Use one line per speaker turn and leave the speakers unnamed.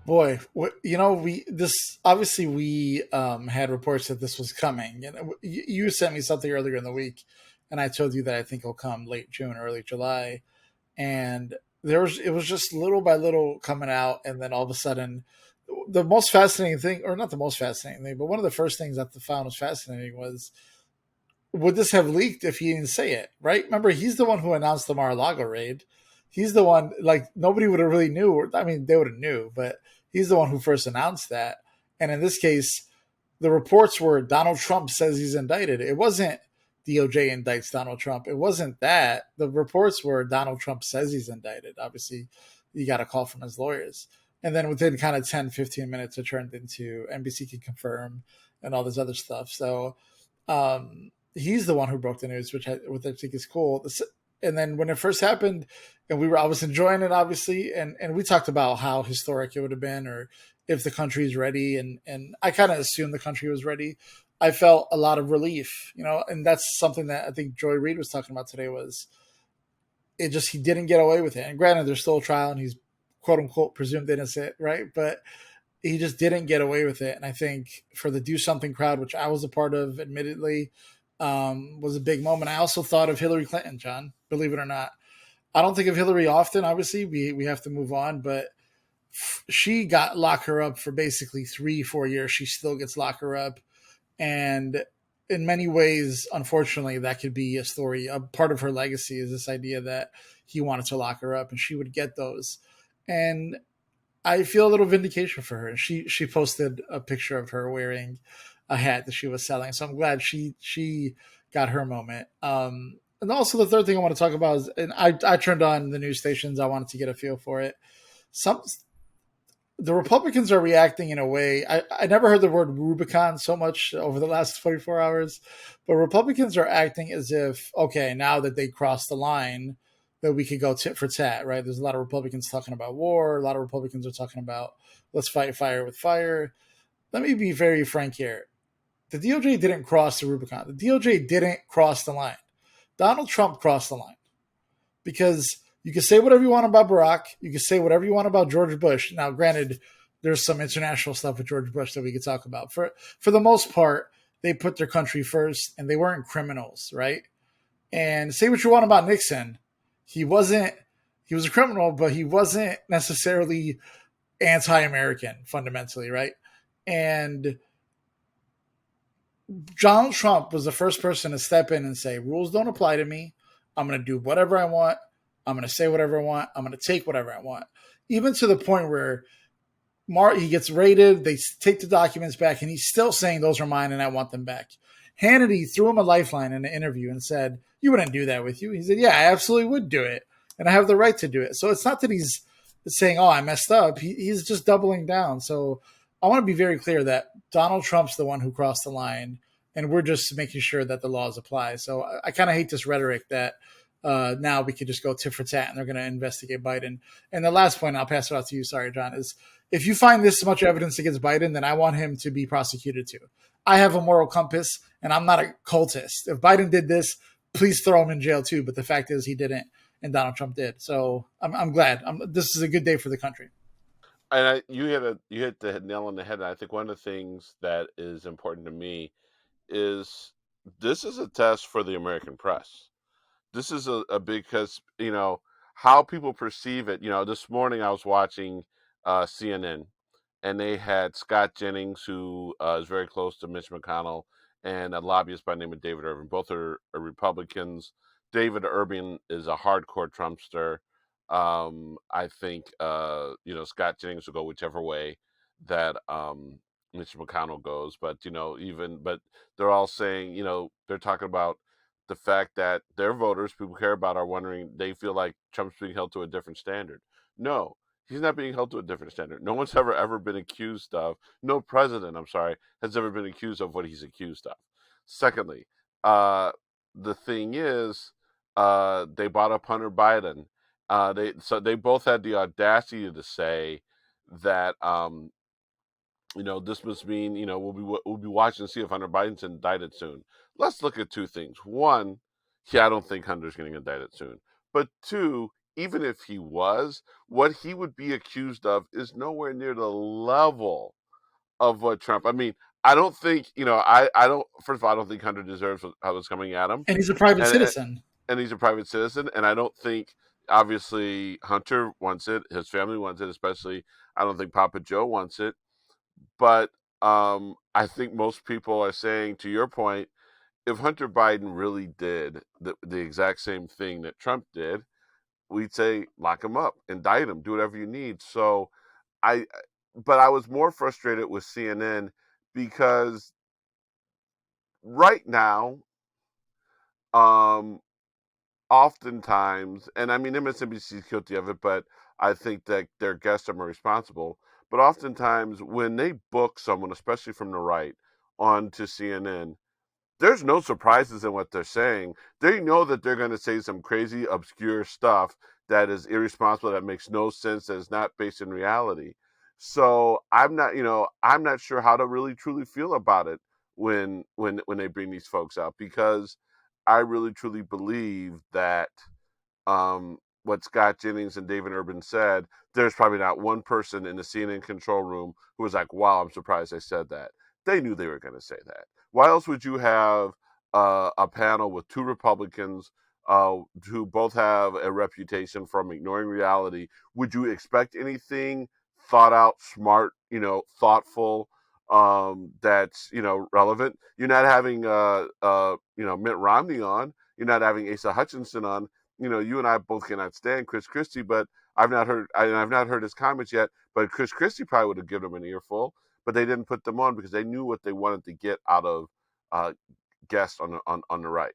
Boy, we had reports that this was coming, and you sent me something earlier in the week, and I told you that I think it'll come late June, early July, and it was just little by little coming out, and then all of a sudden, the most fascinating thing, or not the most fascinating thing, but one of the first things that I found was fascinating was, would this have leaked if he didn't say it? Right? Remember, he's the one who announced the Mar-a-Lago raid. He's the one, like, nobody would have really knew. I mean, they would have knew, but he's the one who first announced that. And in this case, the reports were Donald Trump says he's indicted. It wasn't DOJ indicts Donald Trump. It wasn't that. The reports were Donald Trump says he's indicted. Obviously, he got a call from his lawyers. And then within kind of 10, 15 minutes, it turned into NBC can confirm and all this other stuff. So he's the one who broke the news, which I think is cool. And then when it first happened, and I was enjoying it, obviously, and we talked about how historic it would have been, or if the country's ready, and I kind of assumed the country was ready. I felt a lot of relief, and that's something that I think Joy Reid was talking about today. Was it just he didn't get away with it? And granted, there's still a trial, and he's quote unquote presumed innocent, right? But he just didn't get away with it. And I think for the Do Something crowd, which I was a part of, admittedly, was a big moment. I also thought of Hillary Clinton, John, believe it or not. I don't think of Hillary often. Obviously, we have to move on, but she got lock her up for basically 3-4 years. She still gets lock her up, and in many ways, unfortunately, that could be a story. A part of her legacy is this idea that he wanted to lock her up, and she would get those. And I feel a little vindication for her. She posted a picture of her wearing a hat that she was selling, so I'm glad she got her moment. And also the third thing I want to talk about is, and I turned on the news stations. I wanted to get a feel for it. Some The Republicans are reacting in a way I never heard the word Rubicon so much over the last 24 hours, but Republicans are acting as if, okay, now that they crossed the line, that we could go tit for tat, right? There's a lot of Republicans talking about war. A lot of Republicans are talking about let's fight fire with fire. Let me be very frank here. The DOJ didn't cross the Rubicon. The DOJ didn't cross the line. Donald Trump crossed the line, because you can say whatever you want about Barack. You can say whatever you want about George Bush. Now, granted, there's some international stuff with George Bush that we could talk about. For the most part, they put their country first, and they weren't criminals, right? And say what you want about Nixon. He wasn't, he was a criminal, but he wasn't necessarily anti-American fundamentally, right? And Donald Trump was the first person to step in and say, rules don't apply to me. I'm going to do whatever I want. I'm going to say whatever I want. I'm going to take whatever I want. Even to the point where he gets raided, they take the documents back, and he's still saying those are mine and I want them back. Hannity threw him a lifeline in an interview and said, you wouldn't do that with you. He said, yeah, I absolutely would do it. And I have the right to do it. So it's not that he's saying, oh, I messed up. He's just doubling down. So I want to be very clear that Donald Trump's the one who crossed the line, and we're just making sure that the laws apply. So I kind of hate this rhetoric that now we could just go tit for tat and they're going to investigate Biden. And the last point, I'll pass it out to you, sorry, John, is if you find this much evidence against Biden, then I want him to be prosecuted too. I have a moral compass, and I'm not a cultist. If Biden did this, please throw him in jail too. But the fact is he didn't, and Donald Trump did. So I'm glad. This is a good day for the country.
And you hit the nail on the head. And I think one of the things that is important to me is this is a test for the American press. This is a because how people perceive it. This morning I was watching CNN, and they had Scott Jennings, who is very close to Mitch McConnell, and a lobbyist by the name of David Irving. Both are Republicans. David Irving is a hardcore Trumpster. I think Scott Jennings will go whichever way that Mitch McConnell goes. But but they're all saying, they're talking about the fact that their voters, people care about, are wondering, they feel like Trump's being held to a different standard. No, he's not being held to a different standard. No one's ever been accused of, no president, I'm sorry, has ever been accused of what he's accused of. Secondly, the thing is, they brought up Hunter Biden. They both had the audacity to say that this must mean we'll be watching to see if Hunter Biden's indicted soon. Let's look at two things. One, yeah, I don't think Hunter's getting indicted soon. But two, even if he was, what he would be accused of is nowhere near the level of what Trump. I mean, I don't think, I don't. First of all, I don't think Hunter deserves what was coming at him,
And he's a private
and
citizen.
and he's a private citizen, and I don't think, obviously, Hunter wants it, his family wants it, especially. I don't think Papa Joe wants it, but I think most people are saying, to your point, if Hunter Biden really did the exact same thing that Trump did, we'd say lock him up, indict him, do whatever you need. So I, but I was more frustrated with CNN because right now, um, oftentimes, and I mean MSNBC is guilty of it, but I think that their guests are more responsible. But oftentimes, when they book someone, especially from the right, onto CNN, there's no surprises in what they're saying. They know that they're going to say some crazy, obscure stuff that is irresponsible, that makes no sense, that is not based in reality. So I'm not sure how to really truly feel about it when they bring these folks out, because I really truly believe that what Scott Jennings and David Urban said, there's probably not one person in the CNN control room who was like, wow, I'm surprised they said that. They knew they were going to say that. Why else would you have a panel with two Republicans who both have a reputation from ignoring reality? Would you expect anything thought out, smart, thoughtful, that's, relevant? You're not having, Mitt Romney on. You're not having Asa Hutchinson on. You and I both cannot stand Chris Christie, but I've not heard his comments yet. But Chris Christie probably would have given him an earful, but they didn't put them on because they knew what they wanted to get out of uh, guests on the right.